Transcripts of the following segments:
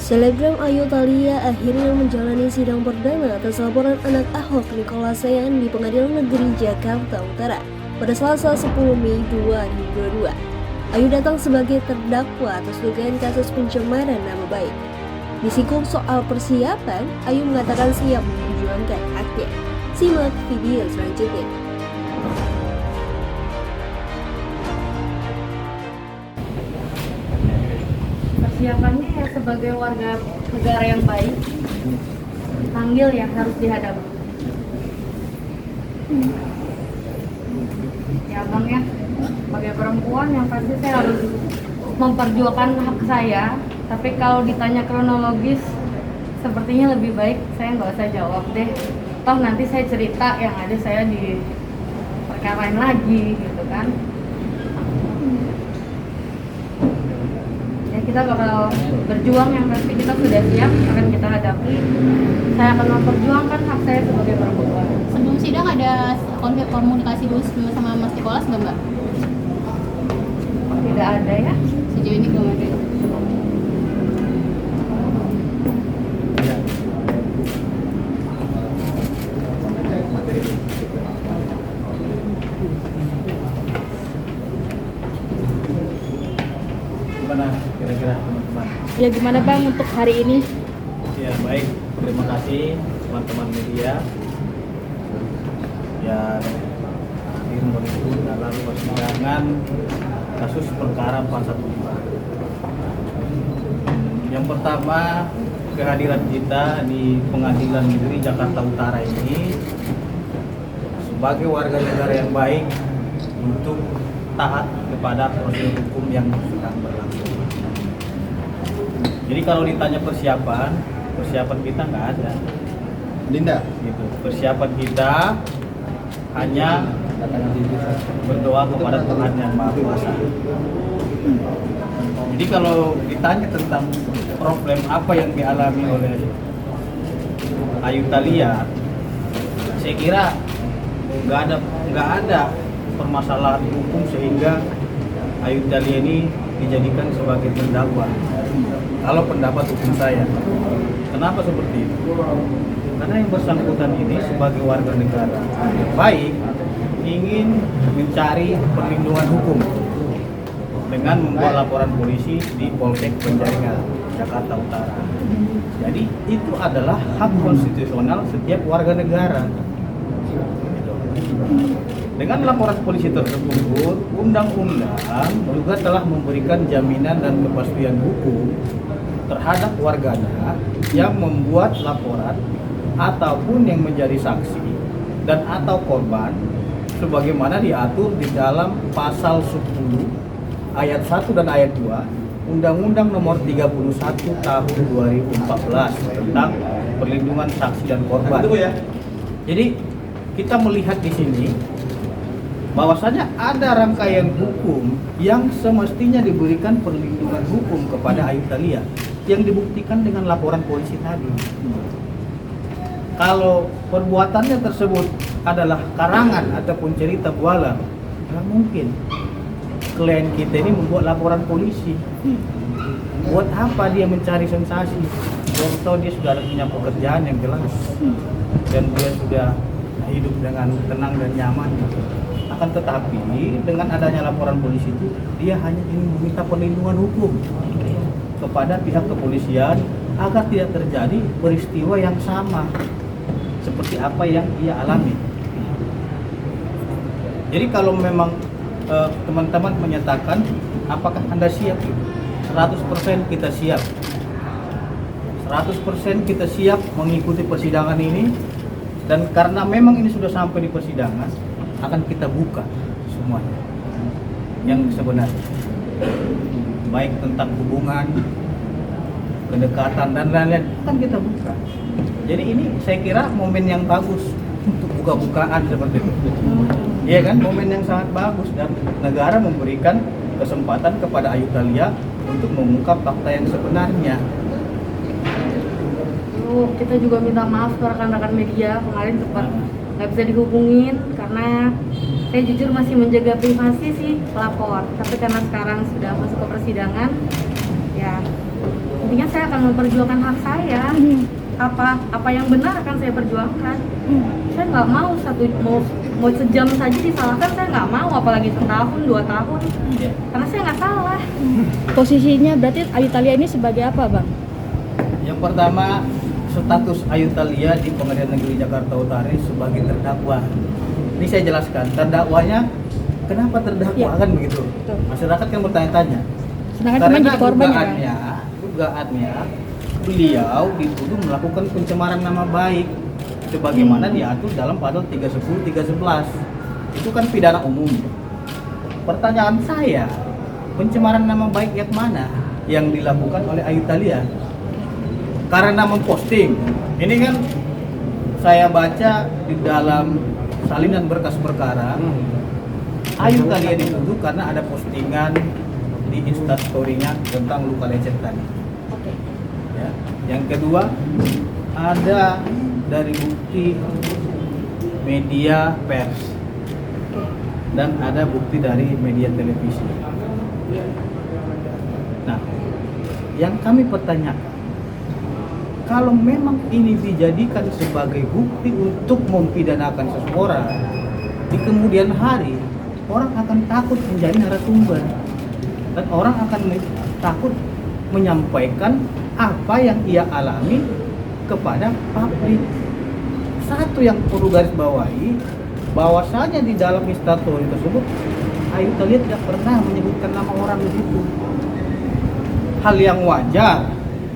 Selebgram Ayu Thalia akhirnya menjalani sidang perdana atas laporan anak Ahok Nicholas Sayan di Pengadilan Negeri Jakarta Utara pada Selasa 10 Mei 2022. Ayu datang sebagai terdakwa atas dugaan kasus pencemaran nama baik. Disinggung soal persiapan, Ayu mengatakan siap memperjuangkan haknya. Simak video selanjutnya. Persiapannya ya sebagai warga negara yang baik, dipanggil ya harus dihadapi. Ya bang ya, sebagai perempuan yang pasti saya harus memperjuangkan hak saya. Tapi kalau ditanya kronologis, sepertinya lebih baik saya nggak usah jawab deh. Toh nanti saya cerita yang ada saya diperkarain lagi gitu kan. Kita bakal berjuang, yang pasti kita sudah siap, akan kita hadapi. Saya akan memperjuangkan hak saya sebagai perempuan. Sebelum sidang ada komunikasi dulu sama Mas Nicholas nggak Mbak? Tidak ada ya? Sejauh ini belum ada. Gimana kira-kira teman-teman? Ya gimana Bang untuk hari ini? Ya baik, terima kasih teman-teman media yang hadir meliput dalam persidangan kasus perkara 415. Yang pertama, kehadiran kita di Pengadilan Negeri Jakarta Utara ini sebagai warga negara yang baik untuk taat kepada prosedur hukum yang sedang berlangsung. Jadi kalau ditanya persiapan kita nggak ada. Dinda, Gitu. Persiapan kita hanya berdoa kepada Tuhan yang Maha Kuasa. Jadi kalau ditanya tentang problem apa yang dialami oleh Ayu Thalia, saya kira nggak ada permasalahan hukum sehingga Ayu Thalia ini dijadikan sebagai terdakwa. Kalau pendapat hukum saya, kenapa seperti itu? Karena yang bersangkutan ini sebagai warga negara yang baik ingin mencari perlindungan hukum dengan membuat laporan polisi di Polsek Penjaringan Jakarta Utara. Jadi itu adalah hak konstitusional setiap warga negara. Dengan laporan polisi tersebut, undang-undang juga telah memberikan jaminan dan kepastian hukum terhadap warganya yang membuat laporan ataupun yang menjadi saksi dan atau korban sebagaimana diatur di dalam pasal 10 ayat 1 dan ayat 2 Undang-Undang Nomor 31 Tahun 2014 tentang perlindungan saksi dan korban. Jadi kita melihat di sini bahwasanya ada rangkaian hukum yang semestinya diberikan perlindungan hukum kepada Ayu Thalia yang dibuktikan dengan laporan polisi tadi. Kalau perbuatannya tersebut adalah karangan ataupun cerita bualan, nggak mungkin klien kita ini membuat laporan polisi. Buat apa dia mencari sensasi? Atau dia sudah punya pekerjaan yang jelas dan dia sudah hidup dengan tenang dan nyaman. Akan tetapi dengan adanya laporan polisi itu dia hanya ingin meminta perlindungan hukum kepada pihak kepolisian agar tidak terjadi peristiwa yang sama seperti apa yang ia alami. Jadi kalau memang teman-teman menyatakan apakah Anda siap? 100% kita siap. 100% kita siap mengikuti persidangan ini, dan karena memang ini sudah sampai di persidangan akan kita buka semuanya yang sebenarnya, baik tentang hubungan, kedekatan dan lain-lain akan kita buka. Jadi ini saya kira momen yang bagus untuk buka-bukaan seperti itu. Iya kan, momen yang sangat bagus dan negara memberikan kesempatan kepada Ayu Thalia untuk mengungkap fakta yang sebenarnya. Kita juga minta maaf ke rekan-rekan media, kemarin sempat nggak bisa dihubungin karena saya jujur masih menjaga privasi sih pelapor. Tapi karena sekarang sudah masuk ke persidangan, ya intinya saya akan memperjuangkan hak saya. Apa yang benar akan saya perjuangkan. Saya nggak mau mau sejam saja disalahkan, saya nggak mau, apalagi setahun 2 tahun, karena saya nggak salah. Posisinya berarti Ayu Thalia ini sebagai apa, Bang? Yang pertama, status Ayu Thalia di Pengadilan Negeri Jakarta Utara sebagai terdakwa. Ini saya jelaskan, terdakwanya kenapa terdakwa Ya. kan begitu? Betul. Masyarakat kan bertanya-tanya. Sedangkan teman jadi korban ya, Bang? Dugaannya beliau dituduh melakukan pencemaran nama baik sebagaimana diatur dalam pasal 310 311. Itu kan pidana umum. Pertanyaan saya, pencemaran nama baik yang mana yang dilakukan oleh Ayu Thalia? Karena memposting. Ini kan saya baca di dalam salinan berkas perkara, Ayu Thalia dituduh karena ada postingan di Instastory-nya tentang luka lecet tadi. Ya. Yang kedua, ada dari bukti media pers dan ada bukti dari media televisi. Nah, yang kami pertanyakan, kalau memang ini dijadikan sebagai bukti untuk mempidanakan seseorang, di kemudian hari orang akan takut menjadi narasumber dan orang akan takut menyampaikan apa yang ia alami kepada publik. Satu yang perlu garis bawahi, bahwasanya di dalam instastory tersebut Ayu Thalia tidak pernah menyebutkan nama orang di situ. Hal yang wajar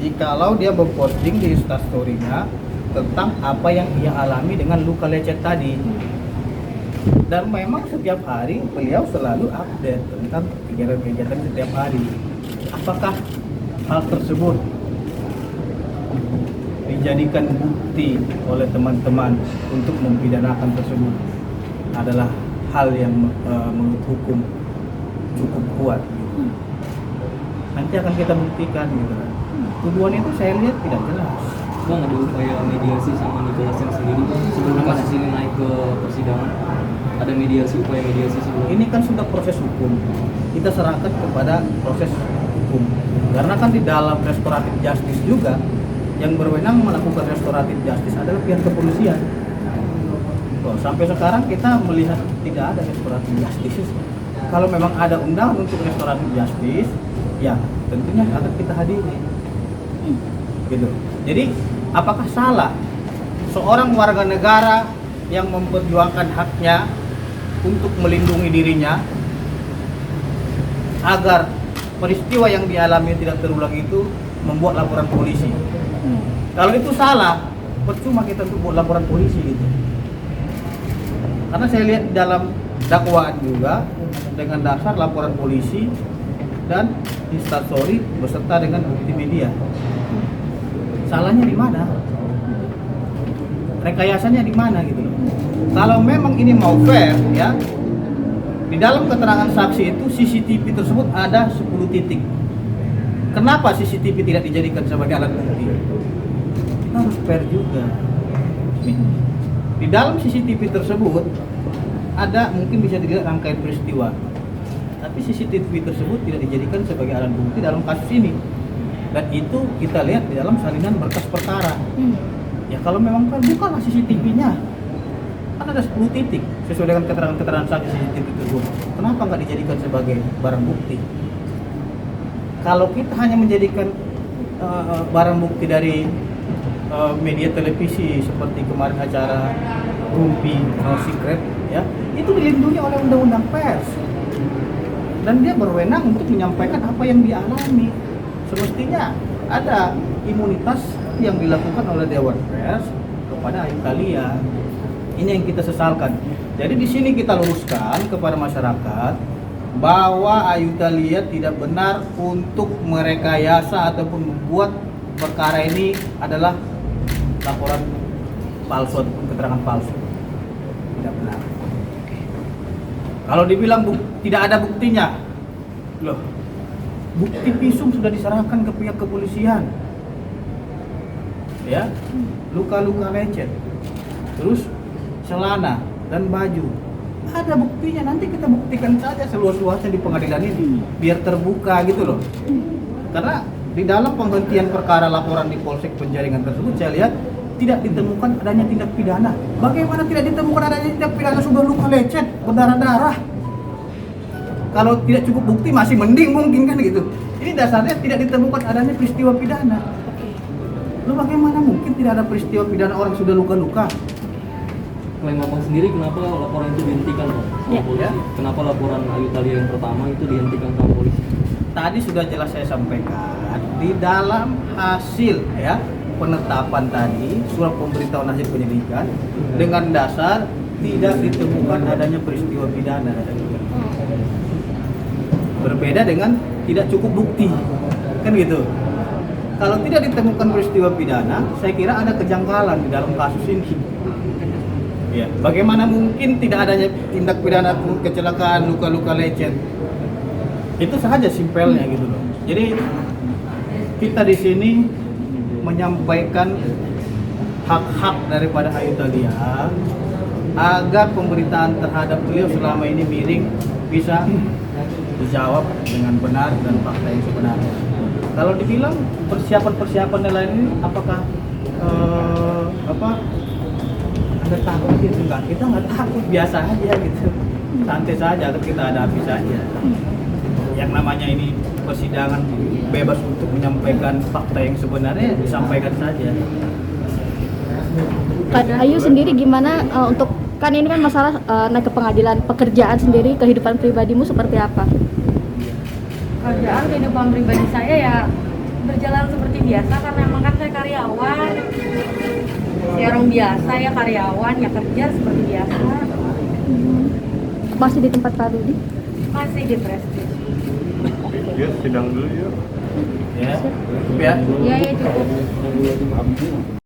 jikalau dia memposting di instastory-nya tentang apa yang ia alami dengan luka lecet tadi. Dan memang setiap hari beliau selalu update tentang kegiatan-kegiatan setiap hari. Apakah hal tersebut dijadikan bukti oleh teman-teman untuk mempidanakan tersebut adalah hal yang menurut hukum cukup kuat. Nanti akan kita buktikan gitu. Tuduhan itu saya lihat tidak jelas. Bang, ada upaya mediasi sama Nicholas yang sendiri sebelum kasus ini naik ke persidangan? Ada upaya mediasi sebelum Ini kan sudah proses hukum. Kita serahkan kepada proses hukum. Karena kan di dalam restoratif justice juga yang berwenang melakukan restoratif justice adalah pihak kepolisian. Sampai sekarang kita melihat tidak ada restoratif justice. Kalau memang ada undangan untuk restoratif justice, ya tentunya akan kita hadiri. Gitu. Jadi apakah salah seorang warga negara yang memperjuangkan haknya untuk melindungi dirinya agar peristiwa yang dialami tidak terulang itu membuat laporan polisi? Kalau itu salah, percuma kita untuk buat laporan polisi gitu. Karena saya lihat di dalam dakwaan juga dengan dasar laporan polisi dan instastory beserta dengan bukti media. Salahnya di mana? Rekayasanya di mana gitu loh. Kalau memang ini mau fair ya, di dalam keterangan saksi itu CCTV tersebut ada 10 titik. Kenapa CCTV tidak dijadikan sebagai alat bukti? Kita harus fair juga. Nih, di dalam CCTV tersebut ada mungkin bisa dilihat rangkaian peristiwa, tapi CCTV tersebut tidak dijadikan sebagai alat bukti dalam kasus ini. Dan itu kita lihat di dalam salinan berkas perkara. Ya kalau memang kan bukanlah CCTV-nya, kan ada 10 titik sesuai dengan keterangan-keterangan saksi CCTV tersebut. Kenapa nggak dijadikan sebagai barang bukti? Kalau kita hanya menjadikan barang bukti dari media televisi seperti kemarin acara Rumpi No Secret, ya itu dilindungi oleh undang-undang pers dan dia berwenang untuk menyampaikan apa yang dialami. Semestinya ada imunitas yang dilakukan oleh Dewan Pers kepada Ayu Thalia. Ini yang kita sesalkan. Jadi di sini kita luruskan kepada masyarakat bahwa Ayu Thalia tidak benar untuk merekayasa ataupun membuat perkara ini adalah laporan palsu ataupun keterangan palsu. Tidak benar. Kalau dibilang tidak ada buktinya, loh, bukti visum sudah diserahkan ke pihak kepolisian, ya, luka-luka lecet, terus celana dan baju, ada buktinya. Nanti kita buktikan saja seluas-luasnya di pengadilan ini, biar terbuka gitu loh. Karena di dalam penghentian perkara laporan di Polsek Penjaringan tersebut saya lihat tidak ditemukan adanya tindak pidana. Bagaimana tidak ditemukan adanya tindak pidana, sudah luka lecet, berdarah-darah? Kalau tidak cukup bukti masih mending mungkin kan gitu. Ini dasarnya tidak ditemukan adanya peristiwa pidana. Lalu bagaimana mungkin tidak ada peristiwa pidana orang sudah luka-luka? Klaim abang sendiri kenapa laporan itu dihentikan Bang, sama polisi? Ya. Kenapa laporan Ayu Thalia yang pertama itu dihentikan sama polisi? Tadi sudah jelas saya sampaikan di dalam hasil ya penetapan tadi surat pemberitahuan hasil penyelidikan dengan dasar tidak ditemukan adanya peristiwa pidana. Berbeda dengan tidak cukup bukti, kan gitu. Kalau tidak ditemukan peristiwa pidana, saya kira ada kejanggalan di dalam kasus ini. Ya, bagaimana mungkin tidak adanya tindak pidana kecelakaan, luka-luka lecet? Itu saja simpelnya gitu loh. Jadi kita di sini menyampaikan hak-hak daripada Ayu Thalia agar pemberitaan terhadap beliau selama ini miring bisa dijawab dengan benar dan fakta yang sebenarnya. Kalau dibilang persiapan lain ini apakah ada takut gitu? Enggak, kita nggak takut, biasa aja gitu, santai saja, kita hadapi saja. Yang namanya ini persidangan, bebas untuk menyampaikan fakta yang sebenarnya, disampaikan saja. Kak Ayu sendiri gimana untuk, kan ini kan masalah naik ke pengadilan, pekerjaan sendiri, kehidupan pribadimu seperti apa? Kerjaan kehidupan pribadi saya ya berjalan seperti biasa karena emang kan saya karyawan. Ya orang biasa ya, karyawan ya, kerja seperti biasa. Masih di tempat Pak Rudi? Masih di Prestige. Ya, sidang dulu yuk. Ya, cukup ya. Iya ya cukup.